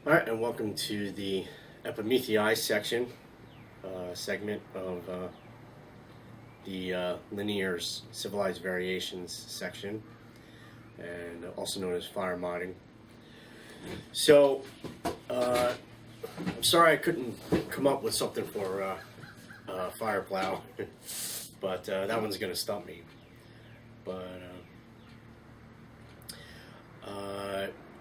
Alright, and welcome to the Epimethei section, segment of the Linear's Civilized Variations section, and also known as Phyre modding. So, I'm sorry I couldn't come up with something for Phyre Plow, but that one's going to stump me. But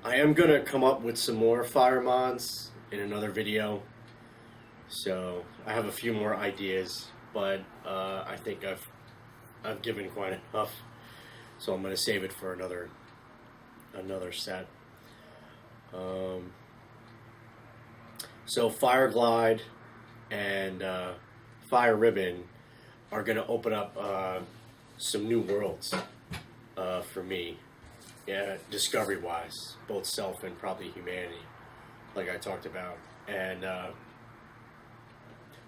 I am going to come up with some more Phyre mods in another video. So I have a few more ideas, but I think I've given quite enough. So I'm going to save it for another set. So Phyre Glide and Phyre Ribbon are going to open up some new worlds for me. Yeah, discovery-wise, both self and probably humanity, like I talked about. And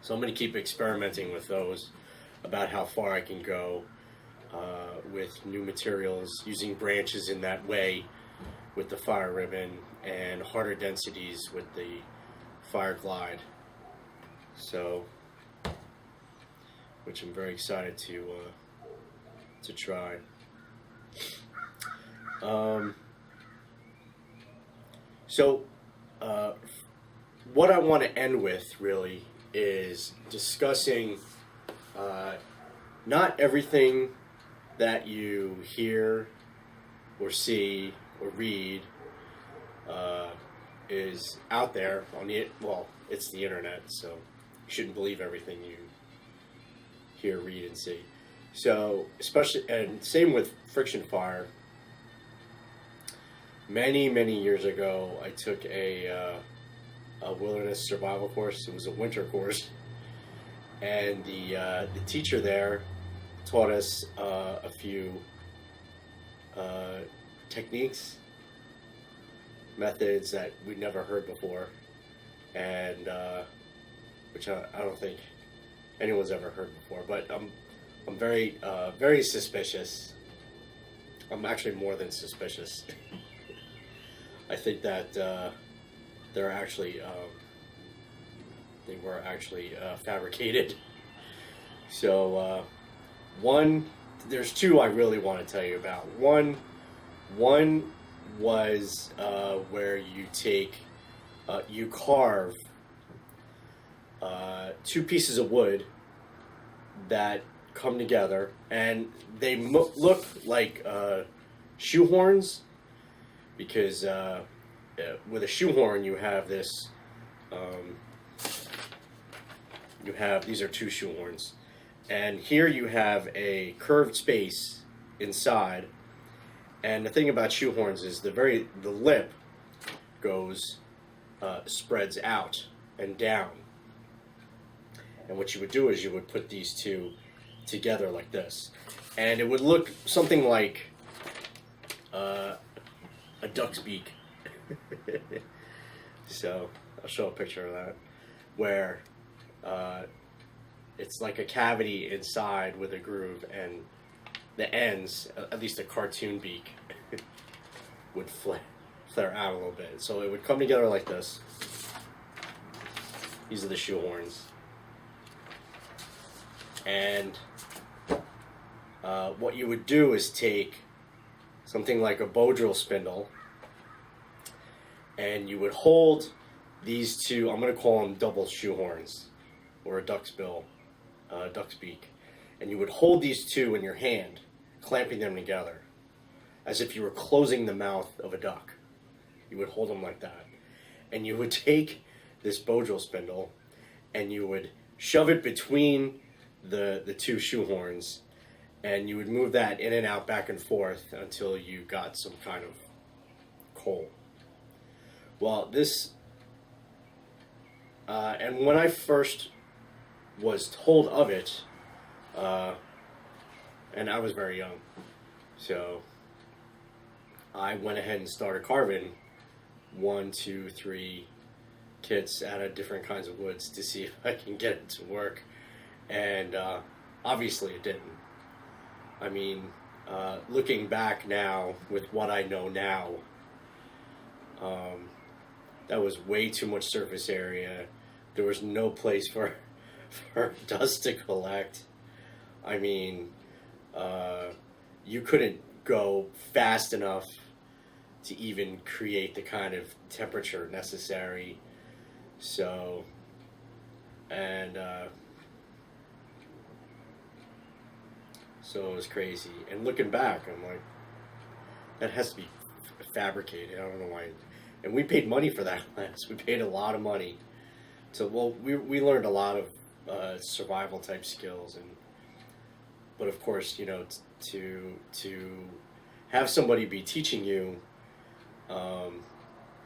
so I'm going to keep experimenting with those, about how far I can go with new materials, using branches in that way with the Phyre Ribbon, and harder densities with the Phyre Glide. So, which I'm very excited to try. What I want to end with really is discussing not everything that you hear or see or read is out there on the, well, it's the internet, so you shouldn't believe everything you hear, read, and see. So, especially, and same with Friction Fire. Many years ago, I took a wilderness survival course. It was a winter course, and the teacher there taught us a few techniques, methods that we'd never heard before, and which I don't think anyone's ever heard before. But I'm very suspicious. I'm actually more than suspicious. I think that they're actually they were actually fabricated. So there's two I really want to tell you about. One was where you take you carve two pieces of wood that come together, and they look like shoehorns. Because with a shoehorn, you have this, these are two shoehorns. And here you have a curved space inside. And the thing about shoehorns is the lip goes, spreads out and down. And what you would do is you would put these two together like this. And it would look something like a duck's beak. So I'll show a picture of that, where it's like a cavity inside with a groove, and the ends, at least a cartoon beak, would flare out a little bit. So it would come together like this. These are the shoehorns. And what you would do is take something like a bow drill spindle, and you would hold these two, I'm going to call them double shoehorns, or a duck's bill, duck's beak, and you would hold these two in your hand, clamping them together, as if you were closing the mouth of a duck. You would hold them like that, and you would take this bow drill spindle, and you would shove it between the two shoehorns, and you would move that in and out, back and forth, until you got some kind of coal. Well, this, and when I first was told of it, and I was very young, so I went ahead and started carving 1, 2, 3 kits out of different kinds of woods to see if I can get it to work, and obviously it didn't. I mean, looking back now with what I know now, That was way too much surface area. There was no place for dust to collect. I mean, you couldn't go fast enough to even create the kind of temperature necessary. So, and so it was crazy. And looking back, I'm like, that has to be fabricated. I don't know why. And we paid money for that lens. We paid a lot of money. So, well, we learned a lot of survival type skills, but of course, you know, to have somebody be teaching you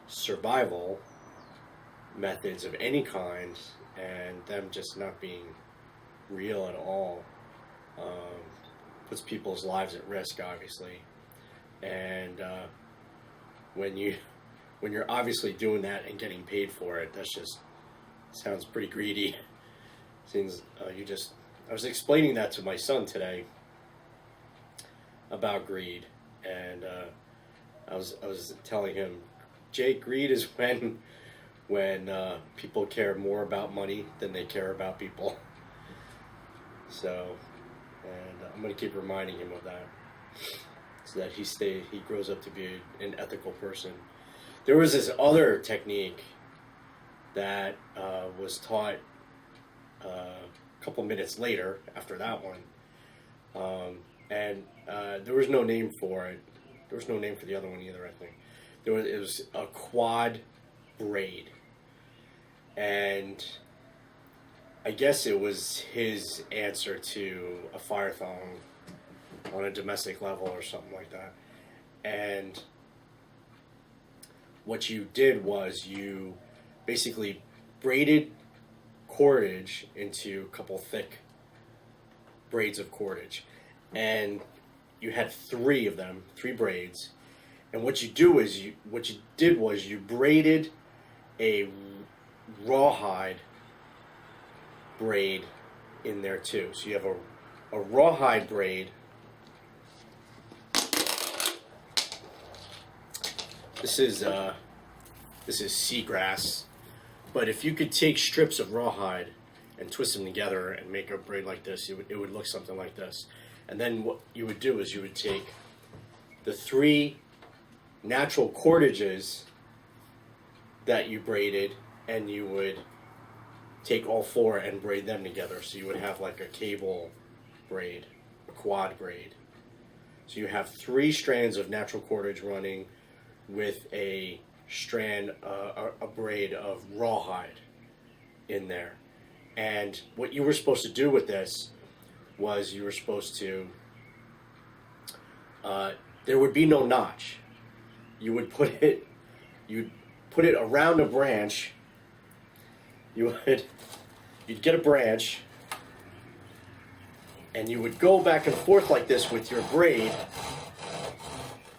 survival methods of any kind, and them just not being real at all, puts people's lives at risk, obviously. And when you're obviously doing that and getting paid for it, that's just sounds pretty greedy. Seems I was explaining that to my son today about greed, and I was telling him, Jake, greed is when people care more about money than they care about people. So, and I'm going to keep reminding him of that, so that he grows up to be an ethical person. There was this other technique that was taught a couple minutes later after that one, and there was no name for it. There was no name for the other one either, I think. It was a quad braid, and I guess it was his answer to a fire thong on a domestic level or something like that. And what you did was you basically braided cordage into a couple thick braids of cordage, and you had three of them, 3 braids. And what you did was you braided a rawhide braid in there too. So you have a rawhide braid. This is seagrass, but if you could take strips of rawhide and twist them together and make a braid like this, it would look something like this. And then what you would do is you would take the 3 natural cordages that you braided, and you would take all 4 and braid them together. So you would have like a cable braid, a quad braid. So you have 3 strands of natural cordage running with a strand, a braid of rawhide in there. And what you were supposed to do with this was you were supposed to, there would be no notch. You'd put it around a branch. You'd get a branch, and you would go back and forth like this with your braid.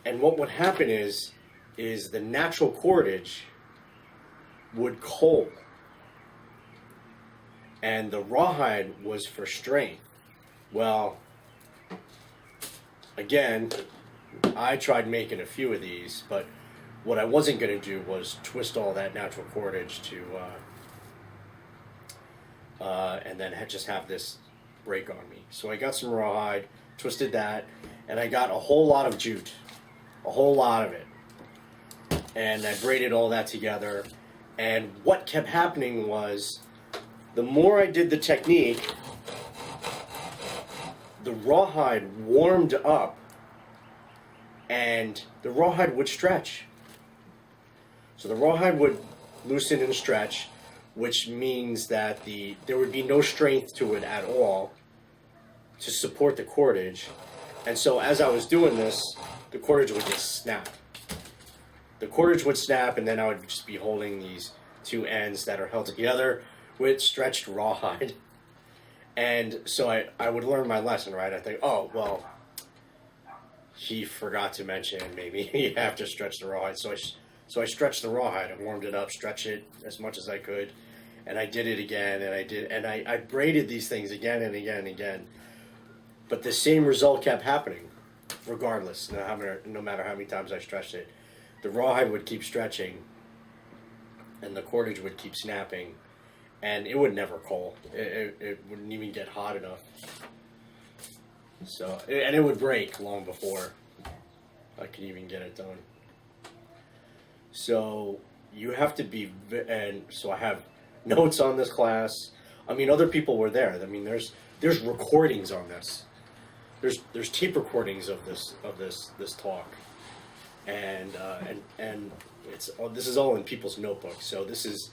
And what would happen is the natural cordage would coal, and the rawhide was for strength. Well, again, I tried making a few of these, but what I wasn't going to do was twist all that natural cordage to, and then just have this break on me. So I got some rawhide, twisted that, and I got a whole lot of jute, a whole lot of it. And I braided all that together. And what kept happening was, the more I did the technique, the rawhide warmed up, and the rawhide would stretch. So the rawhide would loosen and stretch, which means that there would be no strength to it at all to support the cordage. And so as I was doing this, the cordage would just snap. The cordage would snap, and then I would just be holding these 2 ends that are held together with stretched rawhide. And so I would learn my lesson, right? I think, oh, well, he forgot to mention maybe you have to stretch the rawhide. So I stretched the rawhide and warmed it up, stretched it as much as I could, and I did it again, and I braided these things again and again and again. But the same result kept happening, regardless, no matter how many times I stretched it. The rawhide would keep stretching, and the cordage would keep snapping, and it would never coal. It wouldn't even get hot enough. So, and it would break long before I could even get it done. So you have to be, and so I have notes on this class. I mean, other people were there. I mean, there's recordings on this. There's tape recordings of this talk, and it's this is all in people's notebooks. So this is,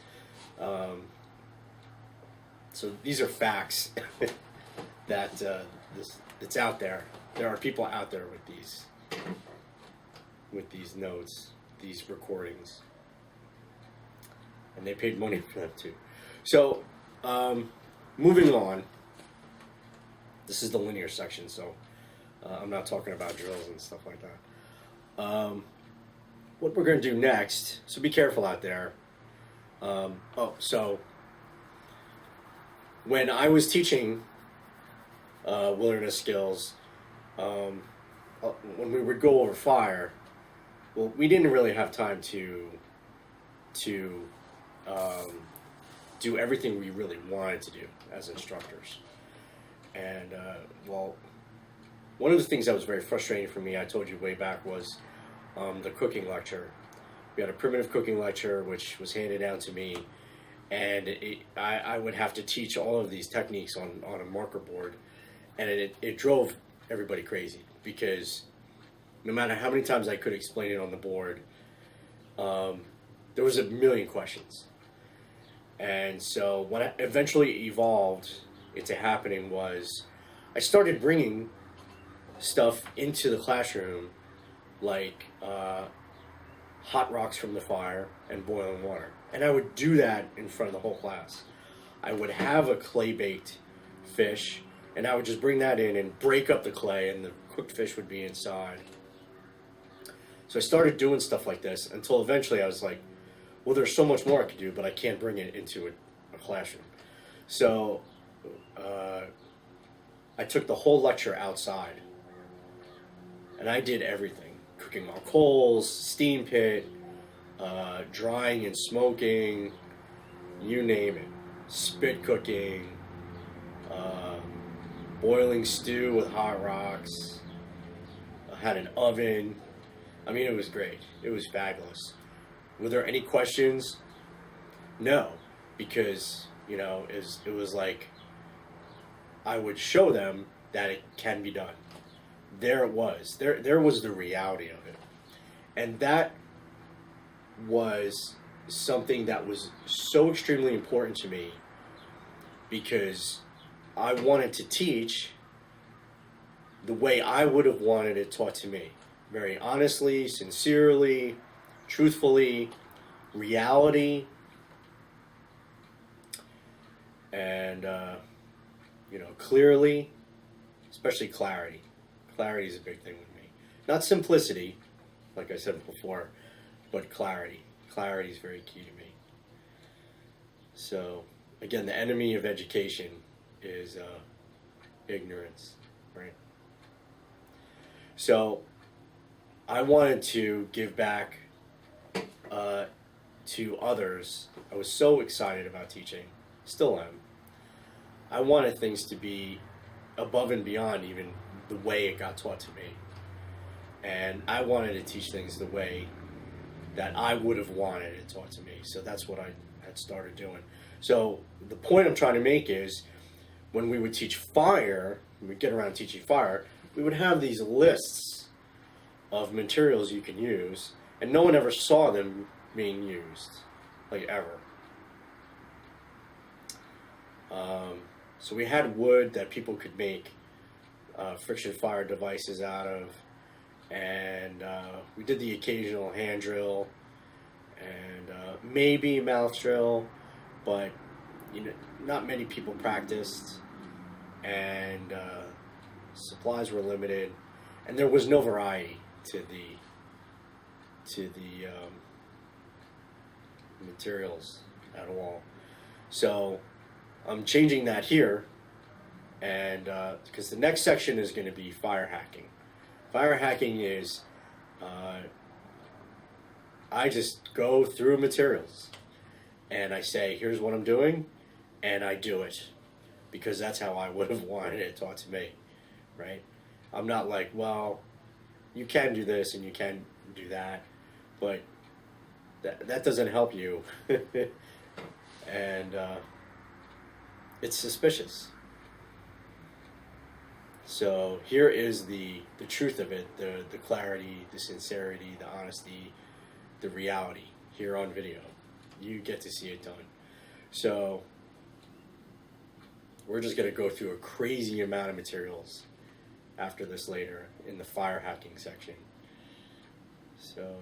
so these are facts that it's out there. There are people out there with these notes, these recordings, and they paid money for them too. So, moving on. This is the linear section, so I'm not talking about drills and stuff like that. What we're going to do next, so be careful out there. So when I was teaching wilderness skills, when we would go over fire, well, we didn't really have time to do everything we really wanted to do as instructors. And, well, one of the things that was very frustrating for me, I told you way back, was the cooking lecture. We had a primitive cooking lecture, which was handed down to me, and I would have to teach all of these techniques on a marker board, and it drove everybody crazy, because no matter how many times I could explain it on the board, there was a million questions. And so what eventually evolved into happening was I started bringing stuff into the classroom, like hot rocks from the fire and boiling water. And I would do that in front of the whole class. I would have a clay-baked fish, and I would just bring that in and break up the clay, and the cooked fish would be inside. So I started doing stuff like this until eventually I was like, well, there's so much more I could do, but I can't bring it into a classroom. So I took the whole lecture outside, and I did everything. Cooking on coals, steam pit, drying and smoking, you name it. Spit cooking, boiling stew with hot rocks. I had an oven. I mean, it was great. It was fabulous. Were there any questions? No, because, you know, it was like I would show them that it can be done. There it was. There was the reality of it. And that was something that was so extremely important to me, because I wanted to teach the way I would have wanted it taught to me. Very honestly, sincerely, truthfully, reality, and, you know, clearly, especially clarity. Clarity is a big thing with me. Not simplicity, like I said before, but clarity. Clarity is very key to me. So, again, the enemy of education is ignorance, right? So, I wanted to give back to others. I was so excited about teaching, still am. I wanted things to be above and beyond even the way it got taught to me. And I wanted to teach things the way that I would have wanted it taught to me. So that's what I had started doing. So the point I'm trying to make is, when we would teach fire, when we get around teaching fire, we would have these lists of materials you can use, and no one ever saw them being used, like ever. So we had wood that people could make friction fire devices out of, and we did the occasional hand drill and maybe mouth drill, but you know, not many people practiced, and supplies were limited, and there was no variety to the materials at all. So I'm changing that here, and because the next section is going to be fire hacking. Fire hacking is I just go through materials and I say, here's what I'm doing, and I do it, because that's how I would have wanted it taught to me, right? I'm not like, well, you can do this and you can do that, but that doesn't help you. And it's suspicious. So here is the truth of it, the clarity, the sincerity, the honesty, the reality here on video. You get to see it done. So we're just going to go through a crazy amount of materials after this later in the fire hacking section. So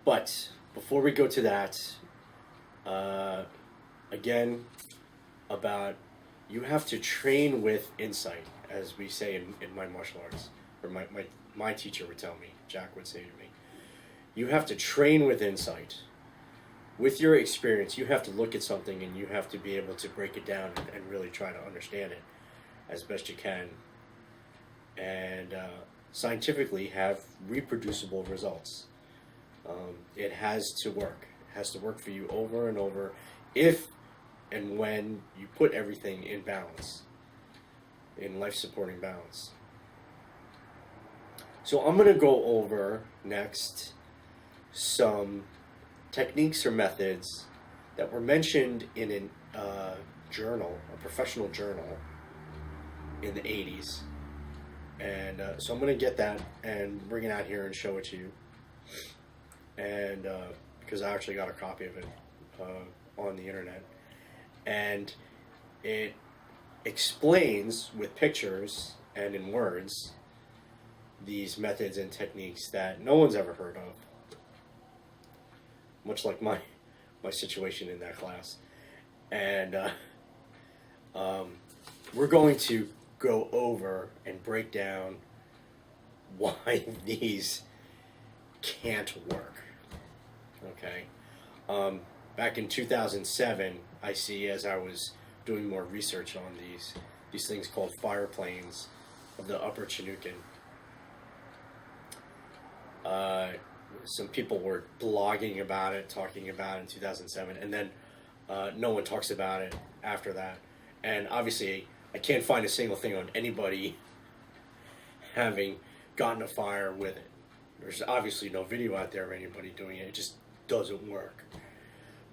but before we go to that, again, about you have to train with insight, as we say in my martial arts, or my teacher would tell me, Jack would say to me. You have to train with insight. With your experience, you have to look at something and you have to be able to break it down and really try to understand it as best you can. And scientifically have reproducible results. It has to work. It has to work for you over and over if and when you put everything in balance, in life-supporting balance. So I'm going to go over next some techniques or methods that were mentioned in a journal, a professional journal in the 80s. And so I'm going to get that and bring it out here and show it to you. And because I actually got a copy of it on the internet. And it explains with pictures and in words these methods and techniques that no one's ever heard of. Much like my situation in that class. And we're going to go over and break down why these can't work. Okay. Back in 2007, I see, as I was doing more research on these things called fire planes of the Upper Chinookan, some people were blogging about it, talking about it in 2007, and then no one talks about it after that. And obviously, I can't find a single thing on anybody having gotten a fire with it. There's obviously no video out there of anybody doing it. It just doesn't work.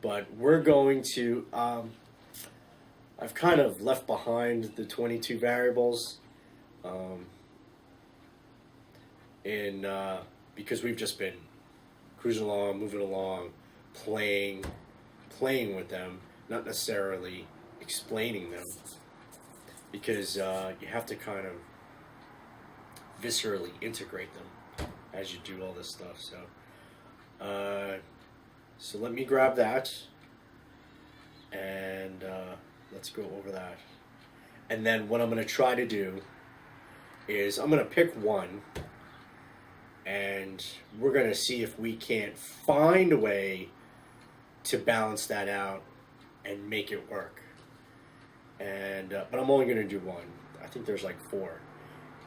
But we're going to, I've kind of left behind the 22 variables because we've just been cruising along, moving along, playing with them, not necessarily explaining them, because you have to kind of viscerally integrate them as you do all this stuff. So let me grab that, and let's go over that. And then what I'm going to try to do is I'm going to pick one, and we're going to see if we can't find a way to balance that out and make it work. And but I'm only going to do one. I think there's like 4.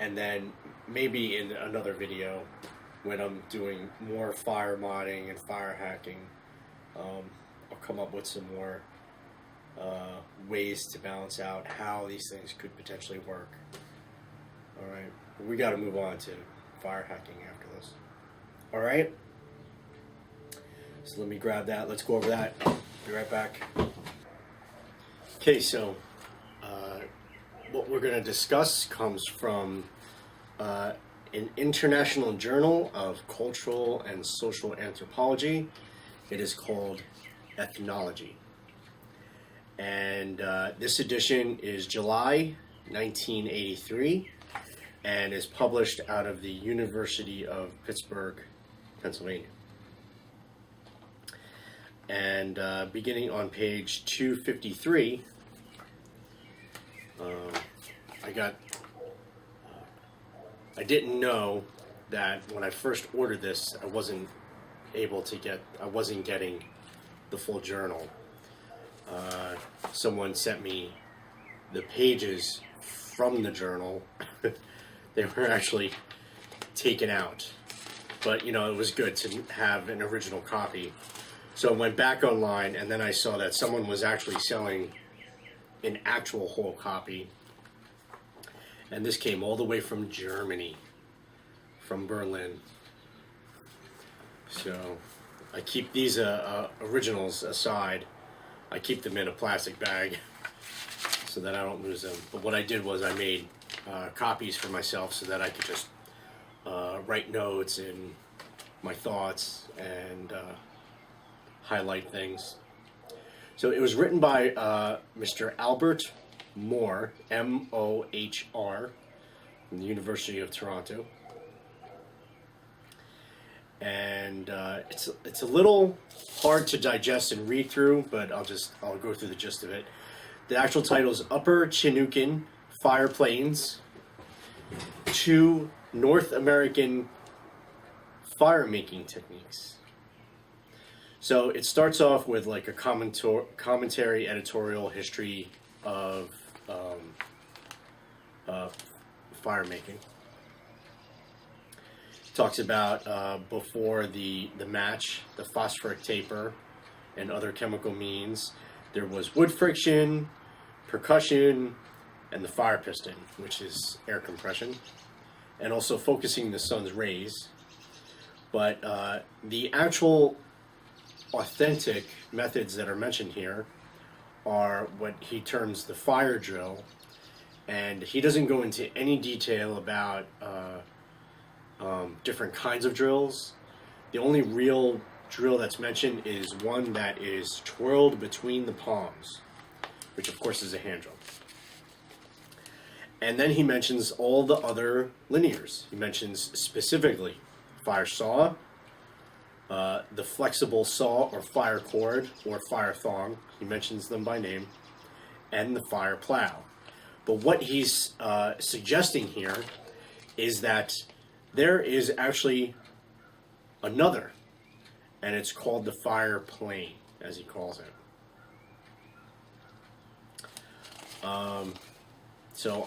And then maybe in another video, when I'm doing more fire modding and fire hacking, I'll come up with some more ways to balance out how these things could potentially work. Alright, we got to move on to fire hacking after this. Alright, so let me grab that, let's go over that, be right back. Okay, so what we're going to discuss comes from an international journal of cultural and social anthropology. It is called Ethnology. And this edition is July 1983 and is published out of the University of Pittsburgh, Pennsylvania. And beginning on page 253, I didn't know that when I first ordered this, I wasn't getting the full journal. Someone sent me the pages from the journal. They were actually taken out. but you know, it was good to have an original copy. So I went back online, and then I saw that someone was actually selling an actual whole copy, and this came all the way from Germany, from Berlin. So I keep these originals aside. I keep them in a plastic bag so that I don't lose them. But what I did was I made copies for myself so that I could just write notes and my thoughts and highlight things. So it was written by Mr. Albert Mohr, M-O-H-R, from the University of Toronto. And it's a little hard to digest and read through, but I'll go through the gist of it. The actual title is Upper Chinookan Fire Plains, 2 North American Fire Making Techniques. So it starts off with like a commentary, editorial history of fire making. Talks about before the match, the phosphoric taper, and other chemical means. There was wood friction, percussion, and the fire piston, which is air compression, and also focusing the sun's rays. But the actual authentic methods that are mentioned here are what he terms the fire drill, and he doesn't go into any detail about different kinds of drills. The only real drill that's mentioned is one that is twirled between the palms, which of course is a hand drill. And then he mentions all the other linears. He mentions specifically fire saw, the flexible saw or fire cord or fire thong. He mentions them by name, and the fire plow. But what he's suggesting here is that there is actually another, and it's called the fire plane, as he calls it. So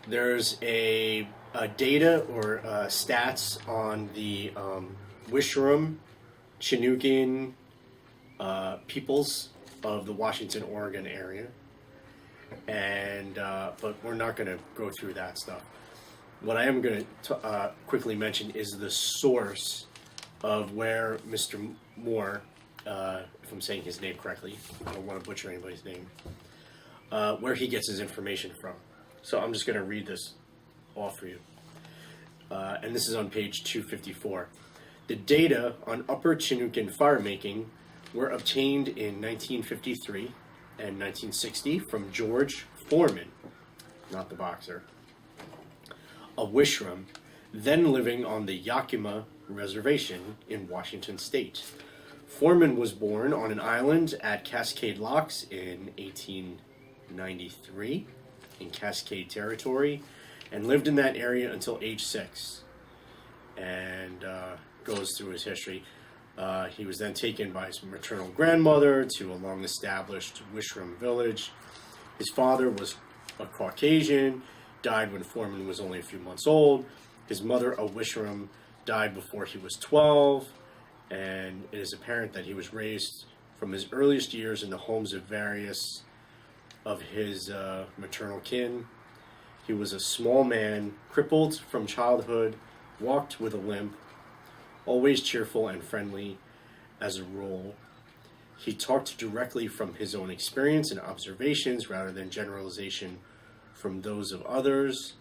there's a data or stats on the Wishram Chinookan peoples of the Washington, Oregon area. And but we're not going to go through that stuff. What I am going to quickly mention is the source of where Mr. Mohr, if I'm saying his name correctly, I don't want to butcher anybody's name, where he gets his information from. So I'm just going to read this off for you. And this is on page 254. The data on Upper Chinookan fire making were obtained in 1953 and 1960 from George Forman, not the boxer, of Wishram, then living on the Yakima Reservation in Washington State. Forman was born on an island at Cascade Locks in 1893 in Cascade Territory and lived in that area until age 6, and goes through his history. He was then taken by his maternal grandmother to a long-established Wishram village. His father was a Caucasian, died when Forman was only a few months old. His mother, a Wishram, died before he was 12, and it is apparent that he was raised from his earliest years in the homes of various of his maternal kin. He was a small man, crippled from childhood, walked with a limp, always cheerful and friendly as a rule. He talked directly from his own experience and observations rather than generalization from those of others.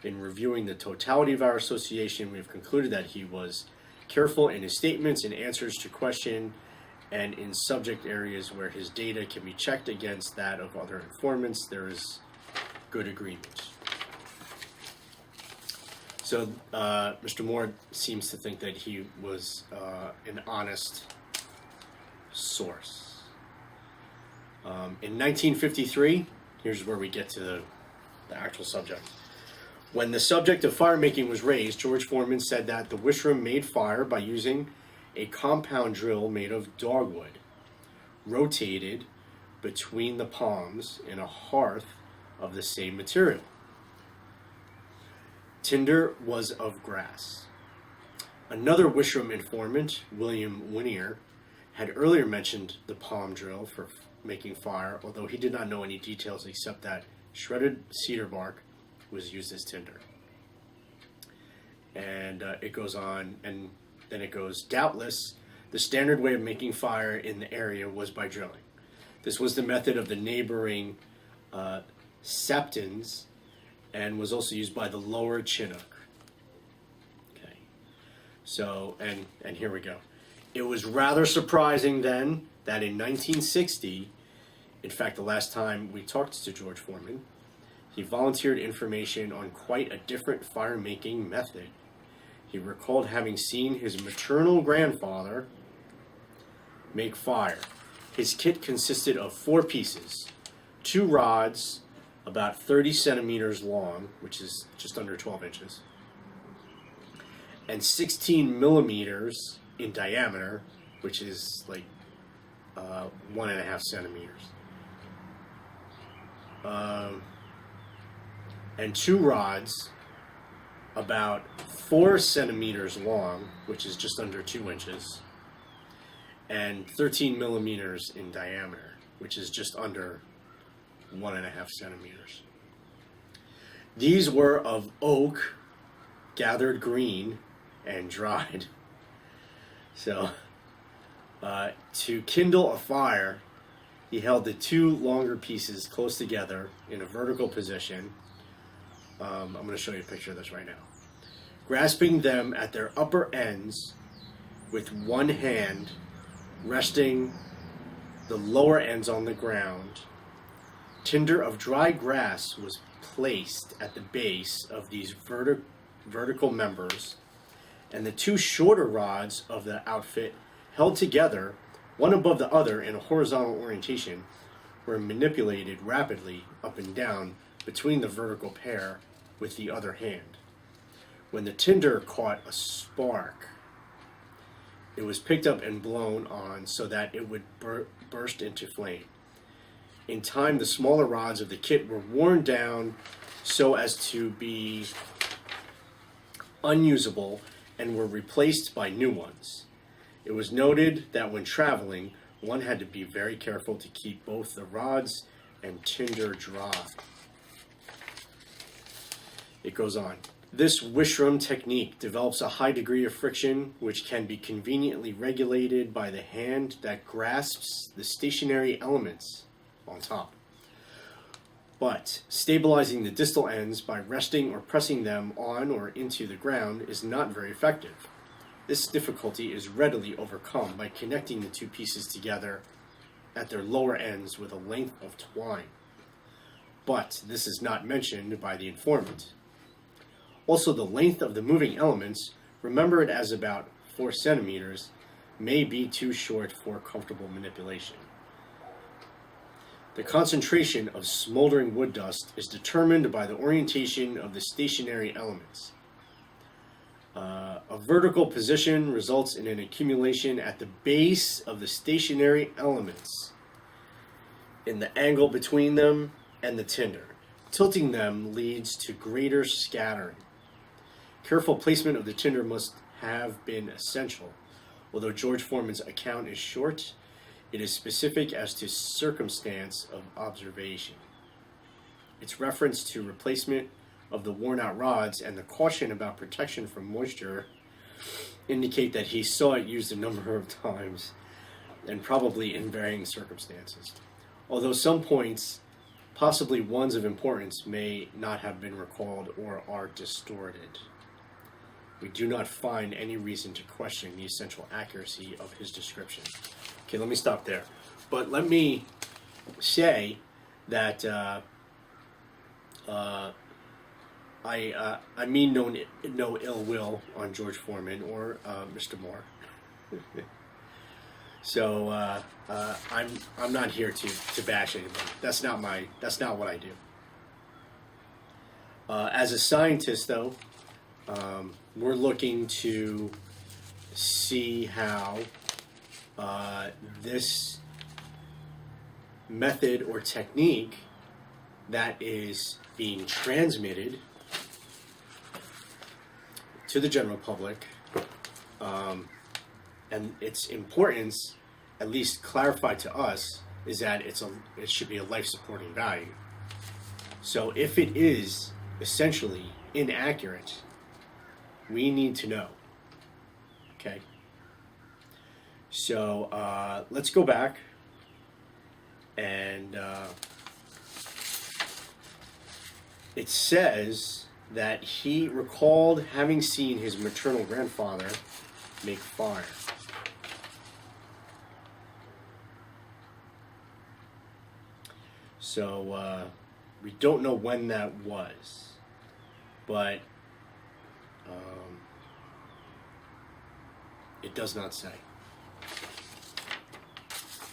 In reviewing the totality of our association, we have concluded that he was careful in his statements and answers to question, and in subject areas where his data can be checked against that of other informants, there is good agreement. So Mr. Mohr seems to think that he was an honest source. In 1953, here's where we get to the actual subject. When the subject of fire making was raised, George Forman said that the Wishram made fire by using a compound drill made of dogwood, rotated between the palms in a hearth of the same material. Tinder was of grass. Another Wishram informant, William Winier, had earlier mentioned the palm drill for making fire, although he did not know any details except that shredded cedar bark was used as tinder. And it goes on, and then it goes, doubtless, the standard way of making fire in the area was by drilling. This was the method of the neighboring Septons and was also used by the lower Chinook. Okay, so, and here we go. It was rather surprising then that in 1960, in fact, the last time we talked to George Forman, he volunteered information on quite a different fire-making method. He recalled having seen his maternal grandfather make fire. His kit consisted of 4 pieces, 2 rods about 30 centimeters long, which is just under 12 inches, and 16 millimeters in diameter, which is like 1.5 centimeters. And 2 rods about 4 centimeters long, which is just under 2 inches, and 13 millimeters in diameter, which is just under 1.5 centimeters. These were of oak, gathered green, and dried. So, to kindle a fire, he held the 2 longer pieces close together in a vertical position. I'm going to show you a picture of this right now. Grasping them at their upper ends with one hand, resting the lower ends on the ground, tinder of dry grass was placed at the base of these vertical members, and the 2 shorter rods of the outfit, held together, one above the other in a horizontal orientation, were manipulated rapidly up and down between the vertical pair with the other hand. When the tinder caught a spark, it was picked up and blown on so that it would burst into flame. In time, the smaller rods of the kit were worn down so as to be unusable and were replaced by new ones. It was noted that when traveling, one had to be very careful to keep both the rods and tinder dry. It goes on. This Wishram technique develops a high degree of friction, which can be conveniently regulated by the hand that grasps the stationary elements on top. But stabilizing the distal ends by resting or pressing them on or into the ground is not very effective. This difficulty is readily overcome by connecting the 2 pieces together at their lower ends with a length of twine. But this is not mentioned by the informant. Also, the length of the moving elements, remember it as about 4 centimeters, may be too short for comfortable manipulation. The concentration of smoldering wood dust is determined by the orientation of the stationary elements. A vertical position results in an accumulation at the base of the stationary elements in the angle between them and the tinder. Tilting them leads to greater scattering. Careful placement of the tinder must have been essential. Although George Forman's account is short, it is specific as to circumstance of observation. Its reference to replacement of the worn-out rods and the caution about protection from moisture indicate that he saw it used a number of times, and probably in varying circumstances. Although some points, possibly ones of importance, may not have been recalled or are distorted, we do not find any reason to question the essential accuracy of his description. Okay, let me stop there. But let me say that I mean no ill will on George Forman or Mr. Moore. So I'm not here to bash anybody. That's not what I do. As a scientist, though, we're looking to see how this method or technique that is being transmitted to the general public, and its importance, at least clarified to us, is that it should be a life-supporting value. So if it is essentially inaccurate, we need to know. Okay. So let's go back and it says that he recalled having seen his maternal grandfather make fire. So we don't know when that was, but it does not say,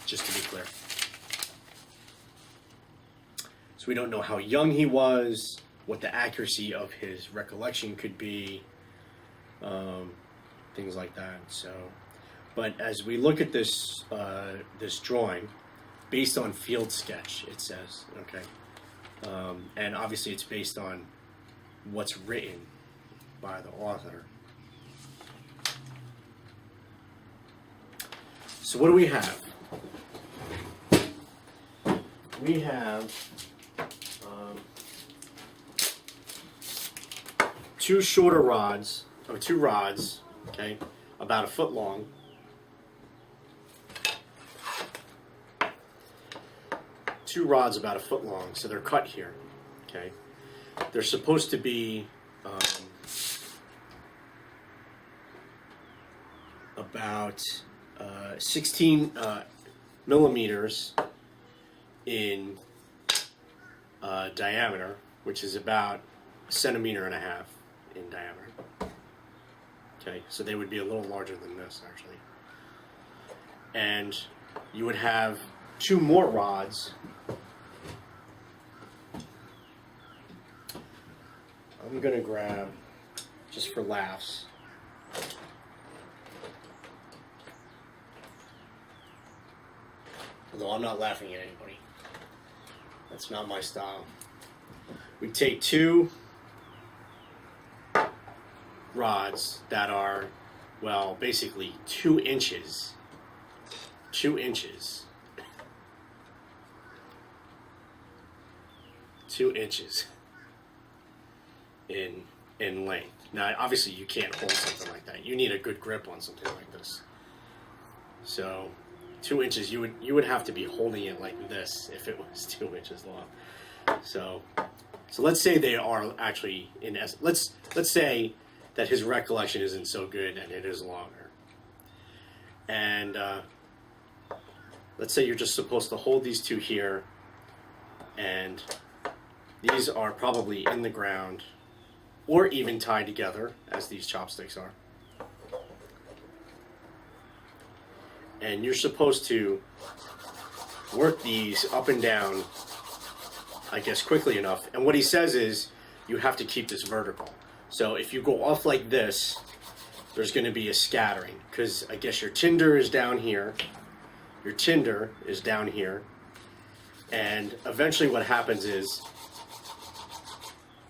just to be clear. So we don't know how young he was, what the accuracy of his recollection could be, things like that. So, but as we look at this this drawing, based on field sketch, it says, okay, and obviously it's based on what's written by the author. So what do we have? We have two shorter rods, or two rods, okay, about a foot long. Two rods about a foot long, so they're cut here, okay. They're supposed to be about 16 millimeters in diameter, which is about 1.5 centimeters in diameter. Okay, so they would be a little larger than this, actually. And you would have two more rods. I'm going to grab, just for laughs, although I'm not laughing at anybody. That's not my style. We take two rods that are, well, basically 2 inches. 2 inches. 2 inches in length. Now, obviously, you can't hold something like that. You need a good grip on something like this. So, 2 inches, you would have to be holding it like this if it was 2 inches long. So let's say they are actually in essence. Let's say that his recollection isn't so good and it is longer. And let's say you're just supposed to hold these two here, and these are probably in the ground or even tied together, as these chopsticks are. And you're supposed to work these up and down, I guess, quickly enough. And what he says is you have to keep this vertical. So if you go off like this, there's going to be a scattering, because I guess your tinder is down here, your tinder is down here, and eventually what happens is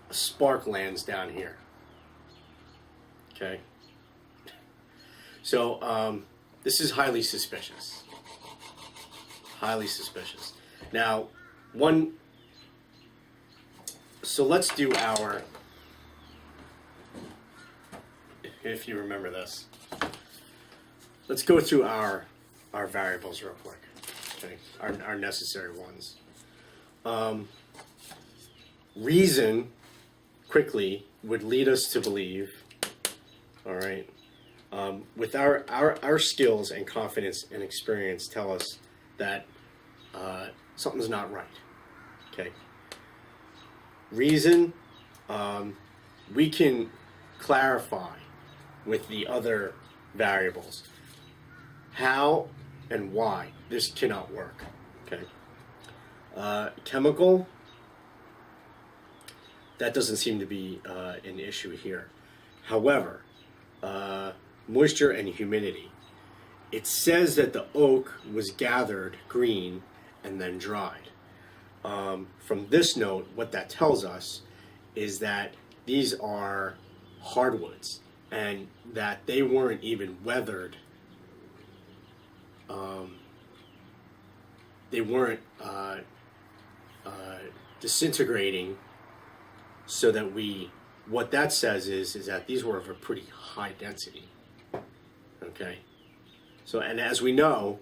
a spark lands down here. Okay. So this is highly suspicious. Highly suspicious. Now, so let's do our, if you remember this, let's go through our variables real quick. Okay, our necessary ones. Reason, quickly, would lead us to believe, all right, with our skills and confidence and experience tell us that something's not right. Okay. Reason, we can clarify with the other variables how and why this cannot work. Okay. Chemical, that doesn't seem to be an issue here. However, moisture and humidity. It says that the oak was gathered green and then dried. From this note, what that tells us is that these are hardwoods. and that they weren't even weathered. They weren't disintegrating, so that what that says is that these were of a pretty high density. Okay, so, and as we know,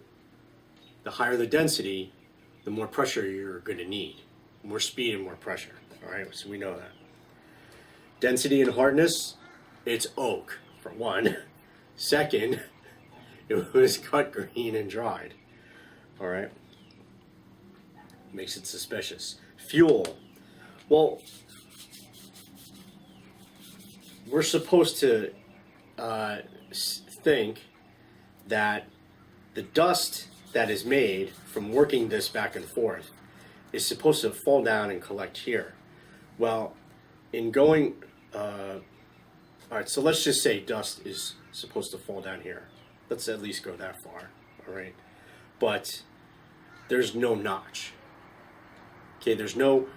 the higher the density, the more pressure you're going to need, more speed and more pressure. All right, so we know that. Density and hardness, it's oak for one. Second, it was cut green and dried. All right, makes it suspicious. Fuel, well, we're supposed to think that the dust that is made from working this back and forth is supposed to fall down and collect here. Well, in going, all right, so let's just say dust is supposed to fall down here. Let's at least go that far, all right? But there's no notch. Okay, there's no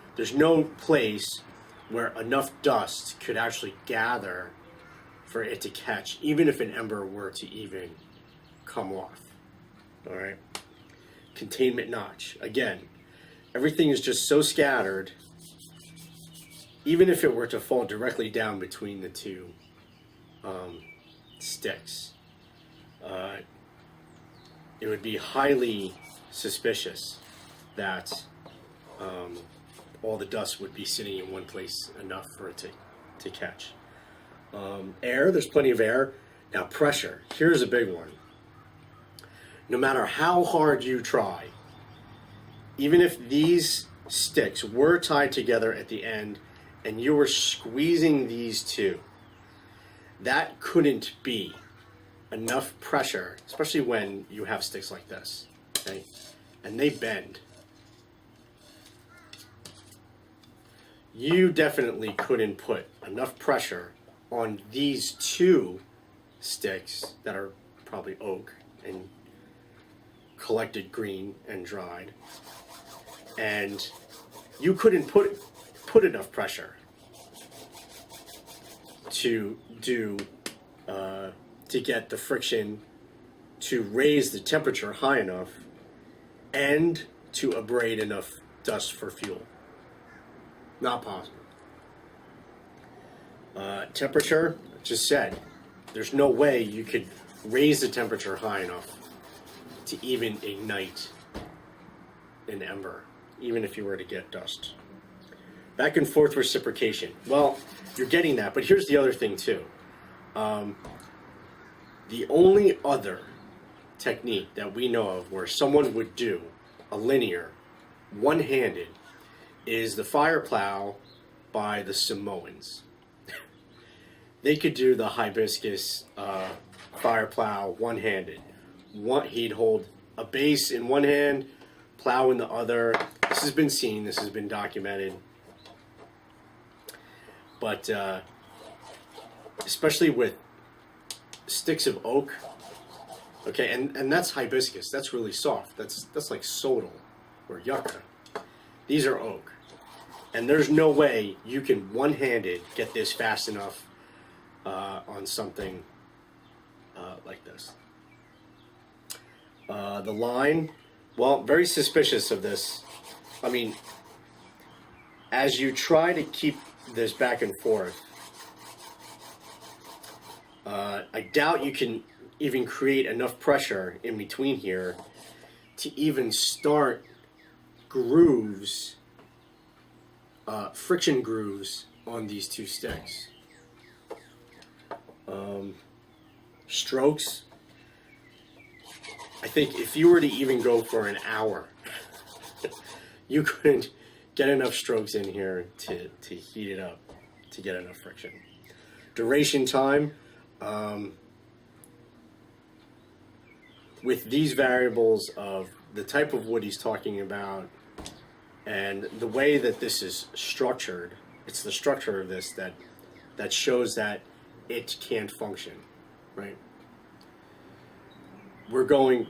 place where enough dust could actually gather for it to catch, even if an ember were to even come off. All right, containment notch. Again, everything is just so scattered, even if it were to fall directly down between the two sticks, it would be highly suspicious that all the dust would be sitting in one place enough for it to catch. Air, there's plenty of air. Now pressure, here's a big one. No matter how hard you try, even if these sticks were tied together at the end and you were squeezing these two, that couldn't be enough pressure, especially when you have sticks like this, okay? And they bend. You definitely couldn't put enough pressure on these two sticks that are probably oak and collected green and dried, and you couldn't put enough pressure to get the friction to raise the temperature high enough and to abrade enough dust for fuel. Not possible. Temperature, just said, there's no way you could raise the temperature high enough to even ignite an ember, even if you were to get dust. Back and forth reciprocation. Well, you're getting that, but here's the other thing too. The only other technique that we know of where someone would do a linear, one-handed, is the fire plow by the Samoans. They could do the Hibiscus fire plow one-handed. He'd hold a base in one hand, plow in the other. This has been seen, this has been documented. But especially with sticks of oak, okay, and that's hibiscus, that's really soft. That's like sodal or yucca. These are oak. And there's no way you can one-handed get this fast enough on something like this. The line, well, very suspicious of this. I mean, as you try to keep this back and forth, I doubt you can even create enough pressure in between here to even start grooves, friction grooves on these two sticks. Strokes, I think if you were to even go for an hour, you couldn't get enough strokes in here to heat it up to get enough friction. Duration time, with these variables of the type of wood he's talking about and the way that this is structured, it's the structure of this that shows that it can't function, right? We're going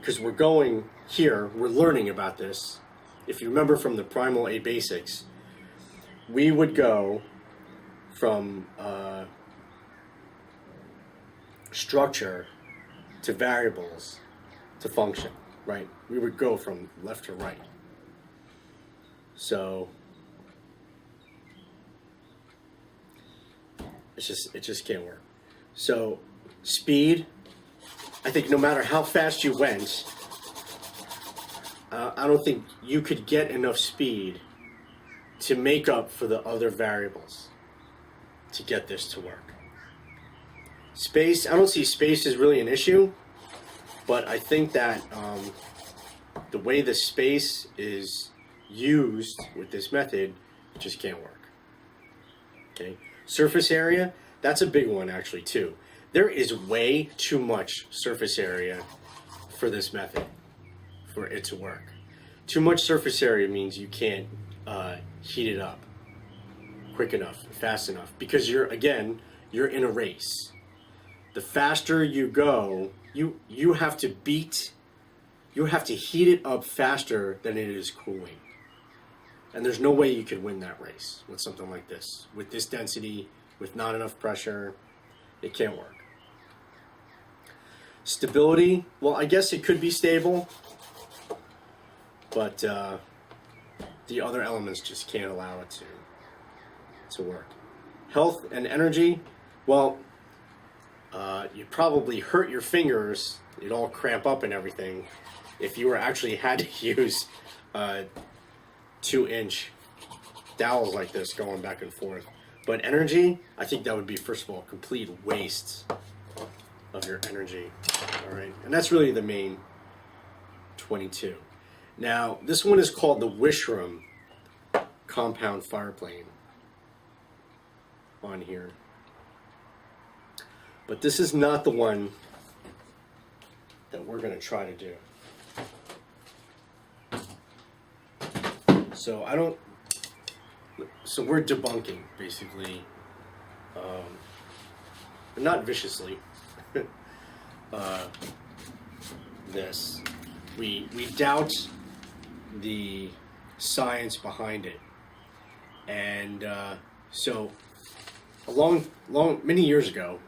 here, we're learning about this. If you remember from the Primal A Basics, we would go from structure to variables to function, right? We would go from left to right. So it just can't work. So speed, I think no matter how fast you went, I don't think you could get enough speed to make up for the other variables to get this to work. Space, I don't see space as really an issue, but I think that the way the space is used with this method, it just can't work. Okay, surface area, that's a big one actually too. There is way too much surface area for this method for it to work. Too much surface area means you can't heat it up quick enough, fast enough, because you're in a race. The faster you go, you have to heat it up faster than it is cooling. And there's no way you could win that race with something like this. With this density, with not enough pressure, it can't work. Stability, well, I guess it could be stable, but the other elements just can't allow it to work. Health and energy, well, you'd probably hurt your fingers, you'd all cramp up and everything if you were actually had to use 2-inch dowels like this going back and forth. But energy, I think that would be, first of all, complete waste of your energy. All right, and that's really the main 22. Now, this one is called the Wishram compound fireplane on here. But this is not the one that we're going to try to do. So we're debunking, basically, not viciously, this. We doubt the science behind it. And so many years ago,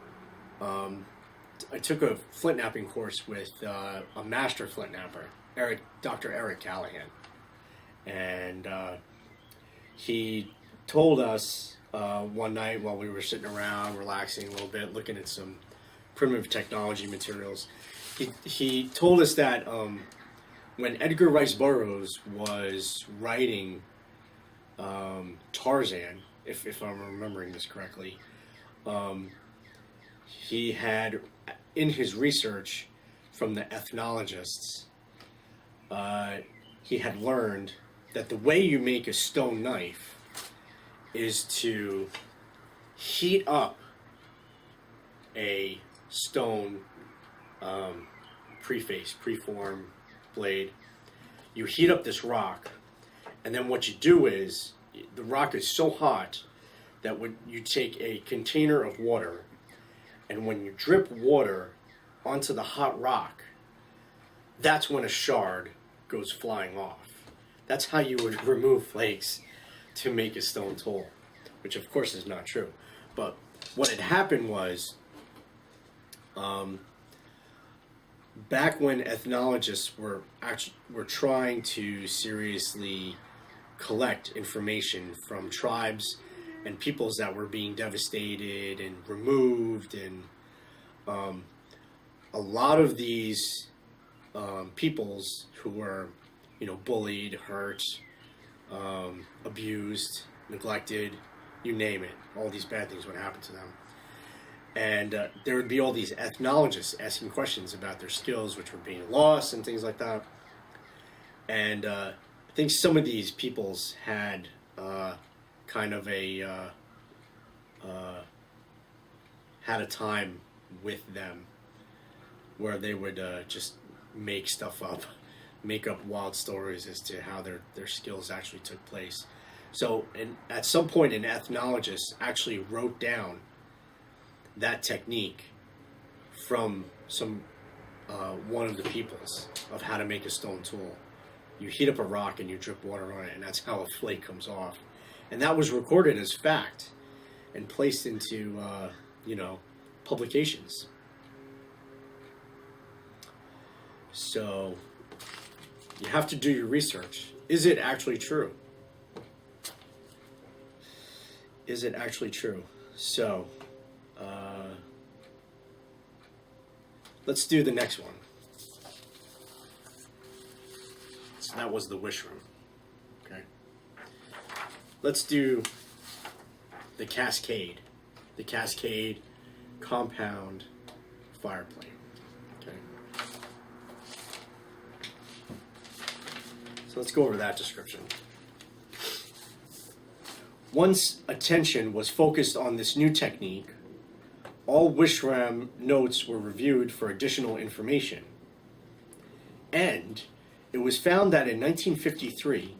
I took a flint napping course with a master flint napper, Dr. Eric Callahan. And he told us one night while we were sitting around, relaxing a little bit, looking at some primitive technology materials, he told us that when Edgar Rice Burroughs was writing Tarzan, if I'm remembering this correctly, he had, in his research from the ethnologists, he had learned that the way you make a stone knife is to heat up a stone preform blade. You heat up this rock, and then what you do is, the rock is so hot that when you take a container of water, and when you drip water onto the hot rock, that's when a shard goes flying off. That's how you would remove flakes to make a stone tool, which of course is not true. But what had happened was, back when ethnologists were trying to seriously collect information from tribes and peoples that were being devastated and removed, and a lot of these peoples who were, bullied, hurt, abused, neglected, you name it, all these bad things would happen to them. And there would be all these ethnologists asking questions about their skills, which were being lost and things like that. And I think some of these peoples had kind of had a time with them where they would just make stuff up, make up wild stories as to how their skills actually took place. So at some point, an ethnologist actually wrote down that technique from one of the peoples of how to make a stone tool. You heat up a rock and you drip water on it, and that's how a flake comes off. And that was recorded as fact and placed into publications. So you have to do your research. Is it actually true? Is it actually true? So let's do the next one. So that was the wish room. Okay. Let's do the cascade. The cascade compound fireplace. Okay. So let's go over that description. Once attention was focused on this new technique, all Wishram notes were reviewed for additional information. And it was found that in 1953,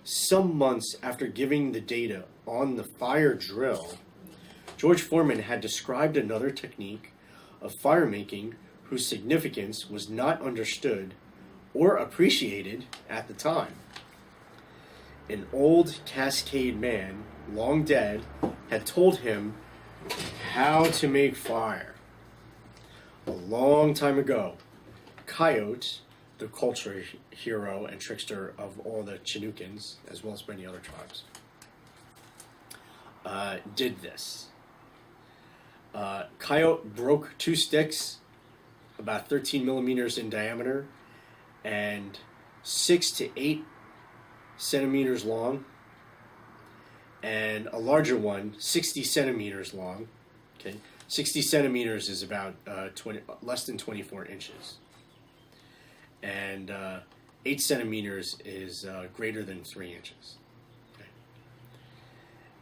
some months after giving the data on the fire drill, George Forman had described another technique of fire making whose significance was not understood or appreciated at the time. An old Cascade man, long dead, had told him how to make fire. A long time ago, Coyote, the culture hero and trickster of all the Chinukins, as well as many other tribes, did this. Coyote broke 2 sticks about 13 millimeters in diameter and 6 to 8 centimeters long, and a larger one, 60 centimeters long. Okay, 60 centimeters is about less than 24 inches, and 8 centimeters is greater than 3 inches. Okay.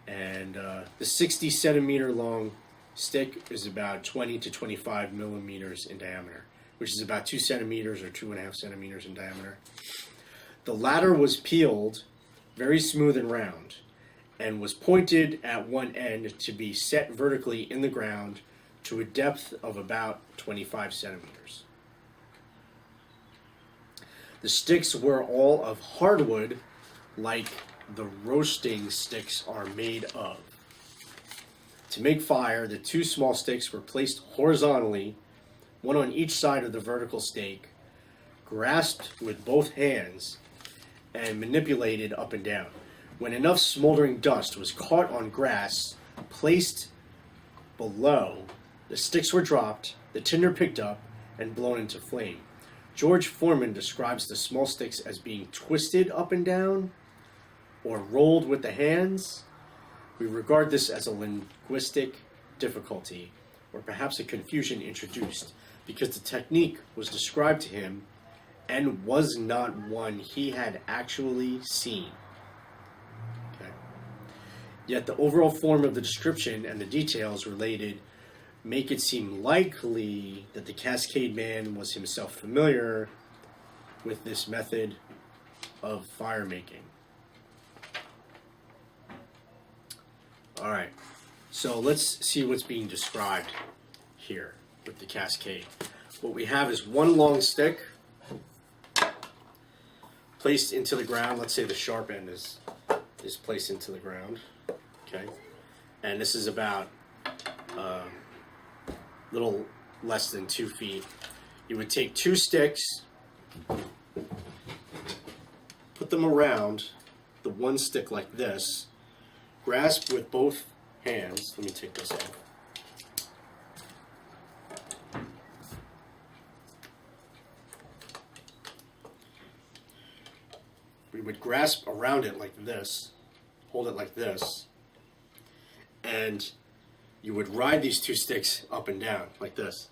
And the 60 centimeter long stick is about 20 to 25 millimeters in diameter, which is about 2 centimeters or 2.5 centimeters in diameter. The latter was peeled very smooth and round, and was pointed at one end to be set vertically in the ground to a depth of about 25 centimeters. The sticks were all of hardwood, like the roasting sticks are made of. To make fire, the 2 small sticks were placed horizontally, one on each side of the vertical stake, grasped with both hands, and manipulated up and down. When enough smoldering dust was caught on grass placed below, the sticks were dropped, the tinder picked up, and blown into flame. George Forman describes the small sticks as being twisted up and down or rolled with the hands. We regard this as a linguistic difficulty, or perhaps a confusion introduced, because the technique was described to him and was not one he had actually seen. Okay. Yet the overall form of the description and the details related make it seem likely that the Cascade Man was himself familiar with this method of fire making. All right, so let's see what's being described here with the cascade. What we have is one long stick placed into the ground. Let's say the sharp end is placed into the ground. Okay, and this is about little less than 2 feet. You would take 2 sticks, put them around the one stick like this, grasp with both hands. Let me take this off. We would grasp around it like this, hold it like this, and you would ride these 2 sticks up and down like this.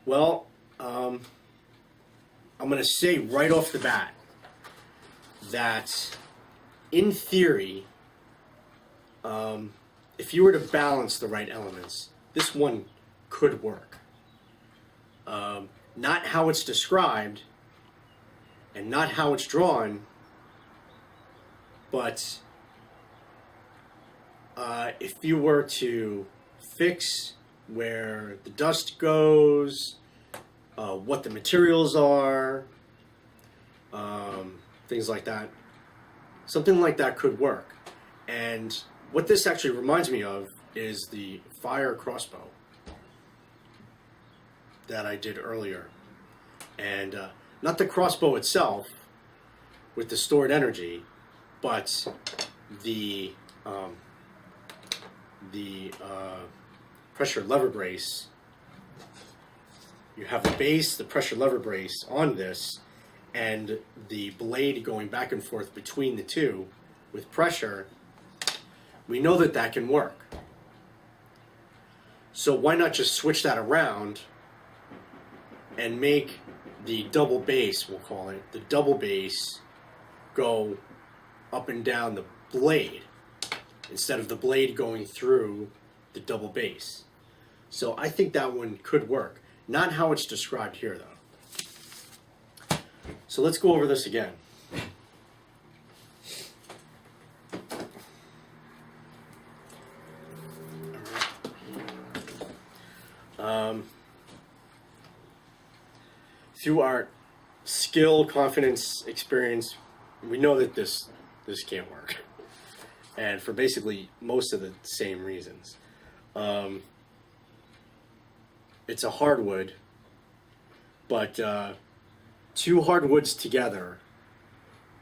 Well, I'm going to say right off the bat that in theory, if you were to balance the right elements, this one could work. Not how it's described and not how it's drawn, but if you were to fix where the dust goes, what the materials are, things like that, something like that could work. And what this actually reminds me of is the Phyre crossbow that I did earlier. And not the crossbow itself with the stored energy, but the pressure lever brace. You have the base, the pressure lever brace on this, and the blade going back and forth between the two with pressure. We know that that can work. So why not just switch that around and make the double base, we'll call it, the double base go up and down the blade instead of the blade going through the double base. So I think that one could work. Not how it's described here, though. So let's go over this again. Through our skill, confidence, experience, we know that this can't work. And for basically most of the same reasons. It's a hardwood, but two hardwoods together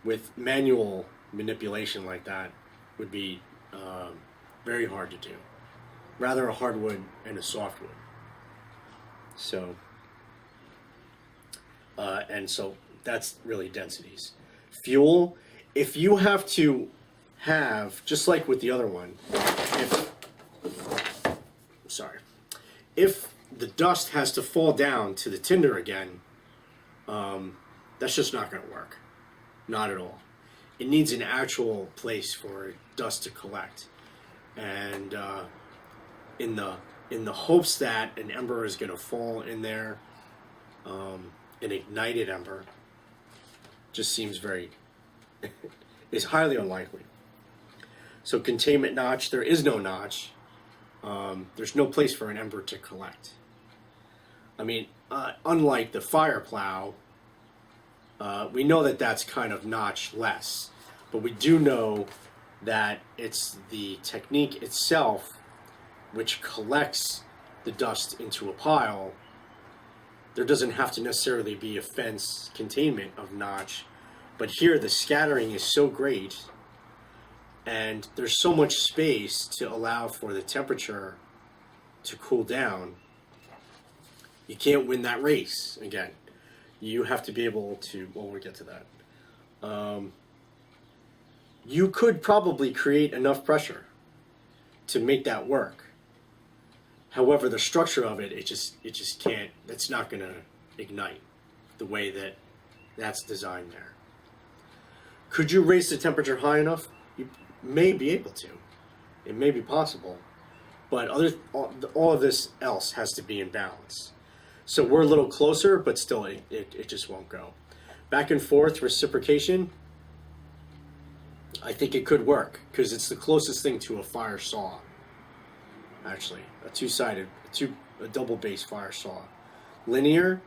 with manual manipulation like that would be very hard to do. Rather a hardwood and a softwood. So, and so that's really densities. Fuel, if you have to have, just like with the other one, if the dust has to fall down to the tinder again, that's just not going to work. Not at all. It needs an actual place for dust to collect. And in the hopes that an ember is going to fall in there, an ignited ember, just seems is highly unlikely. So containment notch, there is no notch. There's no place for an ember to collect. I mean, unlike the fire plow, we know that that's kind of notch-less, but we do know that it's the technique itself which collects the dust into a pile. There doesn't have to necessarily be a fence containment of notch, but here the scattering is so great and there's so much space to allow for the temperature to cool down. You can't win that race again. You have to be able to, well, we'll get to that. You could probably create enough pressure to make that work. However, the structure of it, it just can't, that's not going to ignite the way that that's designed there. Could you raise the temperature high enough? You may be able to. It may be possible. But all of this else has to be in balance. So we're a little closer, but still it just won't go. Back and forth reciprocation, I think it could work because it's the closest thing to a fire saw. Actually, a two-sided, a double base fire saw. Linear,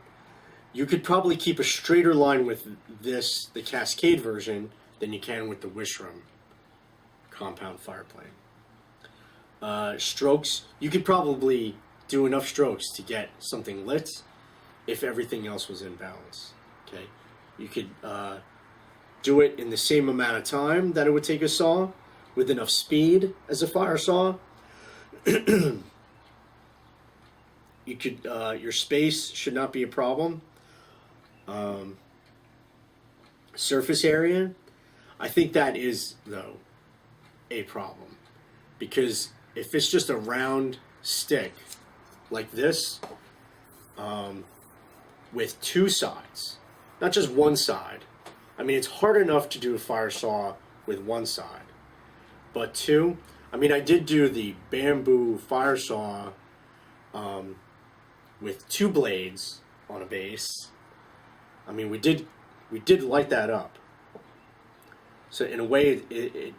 you could probably keep a straighter line with this, the Cascade version, than you can with the Wishram compound fireplane. Strokes, you could probably do enough strokes to get something lit if everything else was in balance. Okay, you could do it in the same amount of time that it would take a saw, with enough speed as a fire saw. You could your space should not be a problem. Surface area, I think that is though a problem, because if it's just a round stick like this, with two sides, not just one side. I mean, it's hard enough to do a fire saw with one side, but two, I mean, I did do the bamboo fire saw with two blades on a base. I mean, we did light that up. So in a way, it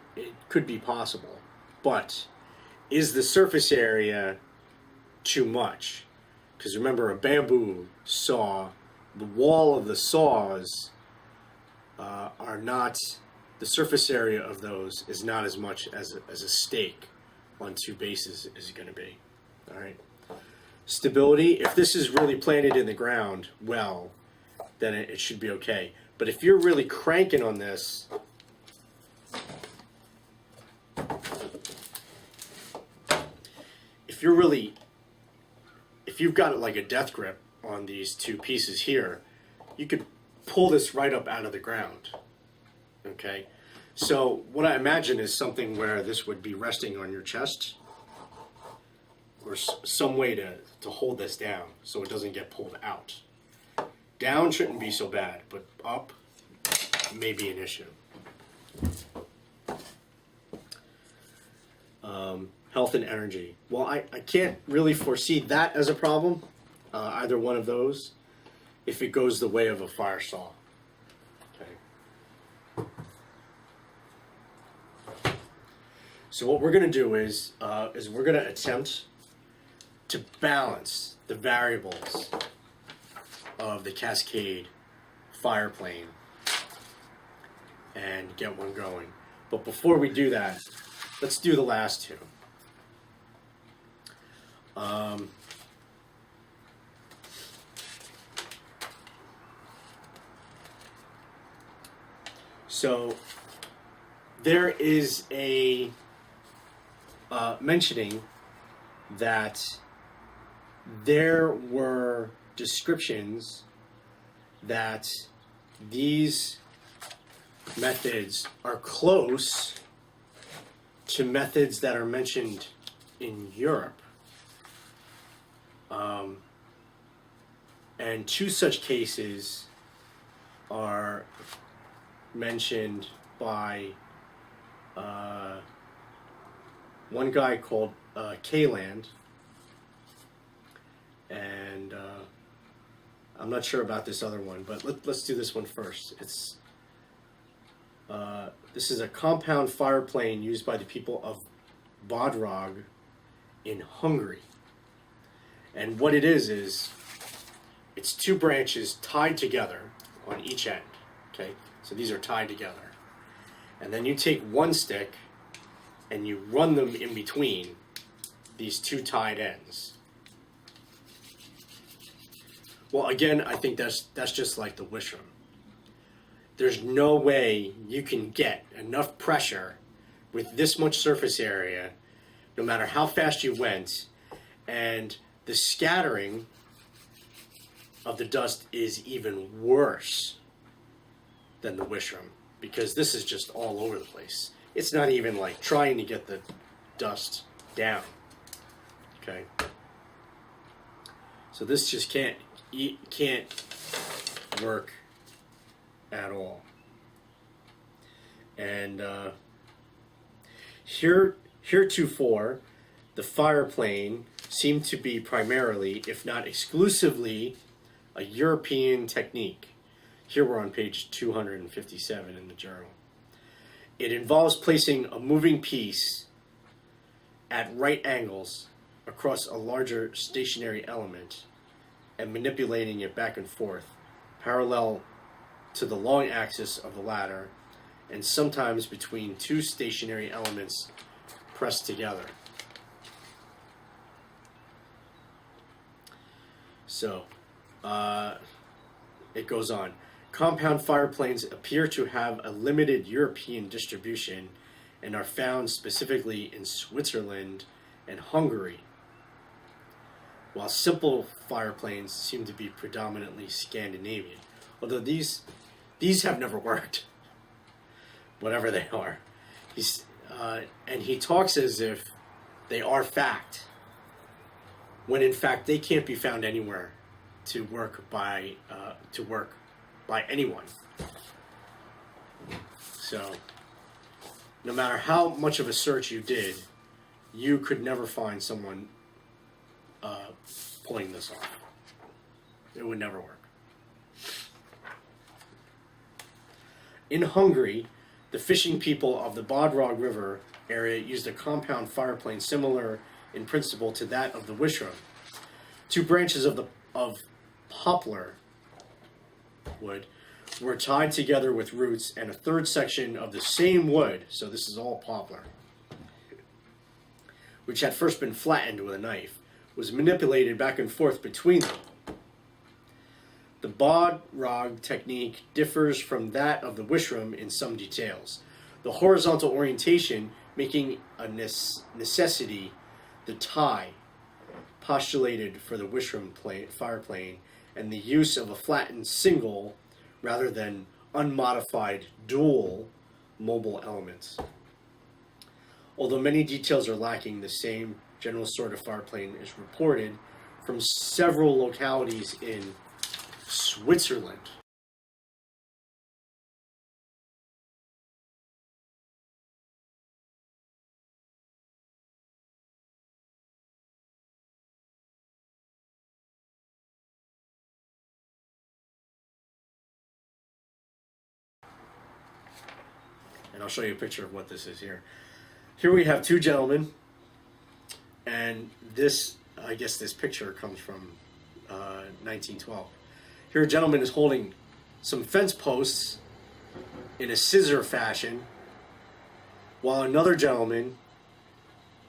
could be possible, but is the surface area too much? Because remember, a bamboo saw, the wall of the saws are not the surface area of those is not as much as a stake on two bases is going to be. All right. Stability, if this is really planted in the ground well, then it should be okay. But if you're really cranking on this, if you've got like a death grip on these two pieces here, you could pull this right up out of the ground. Okay, so what I imagine is something where this would be resting on your chest, or some way to hold this down so it doesn't get pulled out. Down shouldn't be so bad, but up may be an issue. Health and energy. Well, I can't really foresee that as a problem, either one of those, if it goes the way of a fire saw. Okay. So what we're going to do is we're going to attempt to balance the variables of the cascade fire plane and get one going. But before we do that, let's do the last two. So there is a mentioning that there were descriptions that these methods are close to methods that are mentioned in Europe. And two such cases are mentioned by one guy called K-Land, and I'm not sure about this other one, but let's do this one first. This is a compound fire plane used by the people of Bodrog in Hungary. And what it is it's two branches tied together on each end. Okay, so these are tied together. And then you take one stick and you run them in between these two tied ends. Well, again, I think that's just like the wish room. There's no way you can get enough pressure with this much surface area, no matter how fast you went, and the scattering of the dust is even worse than the wish room, because this is just all over the place. It's not even like trying to get the dust down. Okay, so this just can't work at all. And heretofore, the fire plane seemed to be primarily, if not exclusively, a European technique. Here we're on page 257 in the journal. It involves placing a moving piece at right angles across a larger stationary element and manipulating it back and forth, parallel to the long axis of the latter, and sometimes between two stationary elements pressed together. So, it goes on. Compound fire planes appear to have a limited European distribution and are found specifically in Switzerland and Hungary, while simple fire planes seem to be predominantly Scandinavian. Although these have never worked, whatever they are. And he talks as if they are fact, when in fact they can't be found anywhere to work by anyone. So, no matter how much of a search you did, you could never find someone pulling this off. It would never work. In Hungary, the fishing people of the Bodrog River area used a compound fire plane similar in principle to that of the wishroom. Two branches of poplar wood were tied together with roots, and a third section of the same wood, so this is all poplar, which had first been flattened with a knife, was manipulated back and forth between them. The bodrog technique differs from that of the wishram in some details. The horizontal orientation making a necessity, the tie postulated for the wishram fire plane, and the use of a flattened single rather than unmodified dual mobile elements. Although many details are lacking, the same general sort of fire plane is reported from several localities in Switzerland. And I'll show you a picture of what this is here. Here we have two gentlemen, and this, I guess this picture comes from 1912. Here a gentleman is holding some fence posts in a scissor fashion, while another gentleman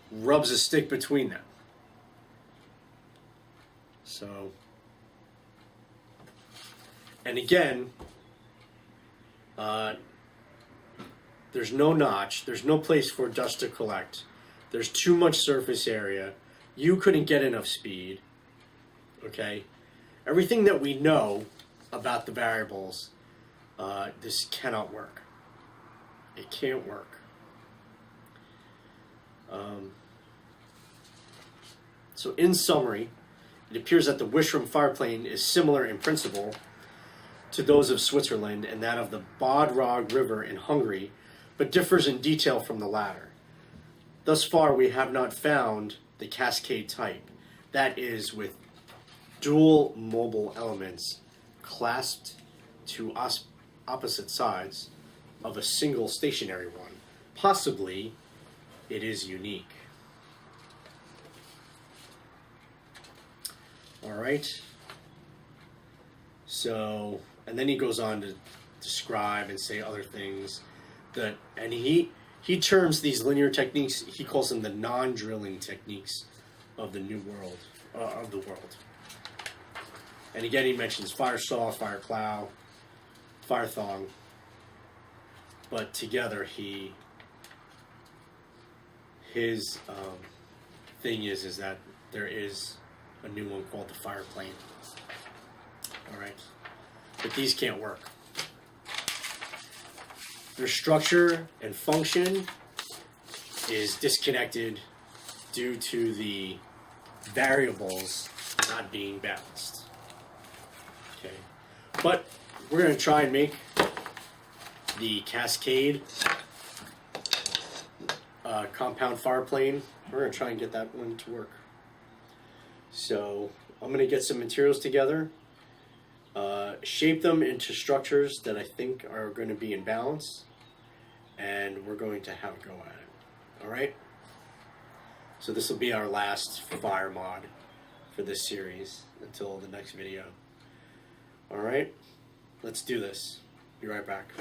rubs a stick between them. So, and again, there's no notch, there's no place for dust to collect, there's too much surface area, you couldn't get enough speed, okay? Everything that we know about the variables, this cannot work. It can't work. So in summary, it appears that the wishram fire plane is similar in principle to those of Switzerland and that of the Bodrog River in Hungary, but differs in detail from the latter. Thus far, we have not found the cascade type, that is, with dual mobile elements clasped to opposite sides of a single stationary one. Possibly, it is unique. All right. So, and then he goes on to describe and say other things that, and he terms these linear techniques, he calls them the non-drilling techniques of the new world, of the world. And again, he mentions fire saw, fire plow, fire thong, but together his thing is that there is a new one called the fire plane. All right, but these can't work. Their structure and function is disconnected due to the variables not being balanced. Okay, but we're going to try and make the cascade compound fire plane. We're going to try and get that one to work. So I'm going to get some materials together, shape them into structures that I think are going to be in balance, and we're going to have a go at it. All right? So this will be our last fire mod for this series until the next video. All right? Let's do this. Be right back.